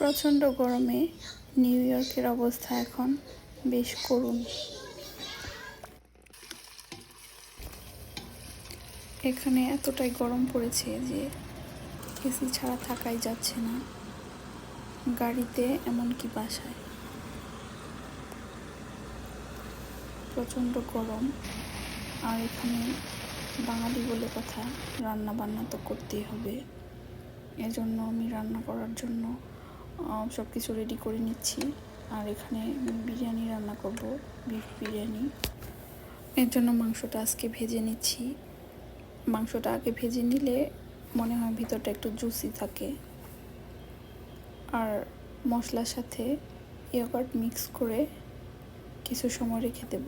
প্রচণ্ড গরমে নিউ ইয়র্কের অবস্থা এখন বেশ করুণ। এখানে এতটাই গরম পড়েছে যে এসি ছাড়া থাকাই যাচ্ছে না, গাড়িতে এমনকি বাসায়। প্রচণ্ড গরম। আর এখানে বাঙালি বলে কথা, রান্না বান্না তো করতেই হবে। এজন্য আমি রান্না করার জন্য সব কিছু রেডি করে নিচ্ছি। আর এখানে বিরিয়ানি রান্না করব, বিফ বিরিয়ানি। এর জন্য মাংসটা আজকে ভেজে নিচ্ছি। মাংসটা আগে ভেজে নিলে মনে হয় ভিতরটা একটু জুসি থাকে। আর মশলার সাথে ইয়োগার্ট মিক্স করে কিছু সময় রেখে দেব।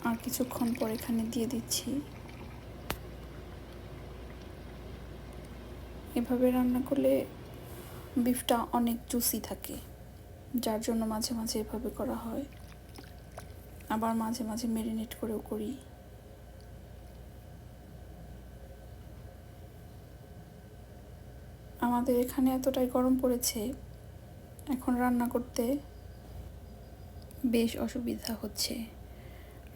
আর কিছুক্ষণ পর এখানে দিয়ে দিচ্ছি। এভাবে রান্না করলে বিফটা অনেক জুসি থাকে, যার জন্য মাঝে মাঝে এভাবে করা হয়। আবার মাঝে মাঝে ম্যারিনেট করেও করি। আমাদের এখানে এতটাই গরম পড়েছে, এখন রান্না করতে বেশ অসুবিধা হচ্ছে।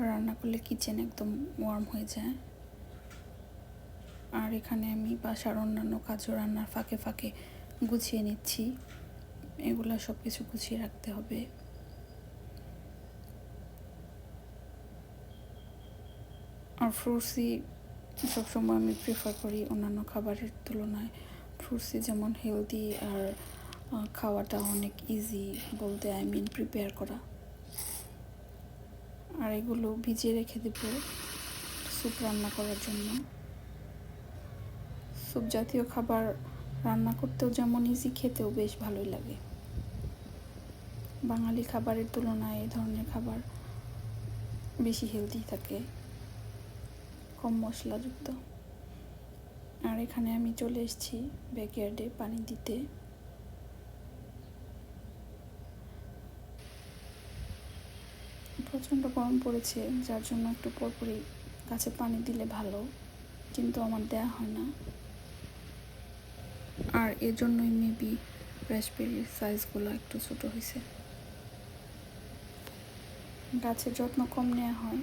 রান্না করলে কিচেন একদম ওয়ার্ম হয়ে যায়। আর এখানে আমি বাসার অন্যান্য কাজও রান্নার ফাঁকে ফাঁকে গুছিয়ে নিচ্ছি। এগুলা সব কিছু গুছিয়ে রাখতে হবে। আর ফ্রুটসই সবসময় আমি প্রেফার করি অন্যান্য খাবারের তুলনায়। ফ্রুটসই যেমন হেলদি, আর খাওয়াটা অনেক ইজি বলতে প্রিপেয়ার করা। আর এগুলো ভিজিয়ে রেখে দেব স্যুপ রান্না করার জন্য। স্যুপ জাতীয় খাবার রান্না করতেও যেমন ইজি, খেতেও বেশ ভালোই লাগে। বাঙালি খাবারের তুলনায় এই ধরনের খাবার বেশি হেলদি থাকে, কম মশলাযুক্ত। আর এখানে আমি চলে এসেছি ব্যাকইয়ার্ডে পানি দিতে। প্রচণ্ড গরম পড়েছে, যার জন্য একটু পরপরই গাছে পানি দিলে ভালো, কিন্তু আমার দেয়া হয় না। আর এজন্যই মেবি রাসবেরির সাইজগুলো একটু ছোটো হয়েছে। গাছের যত্ন কম নেওয়া হয়,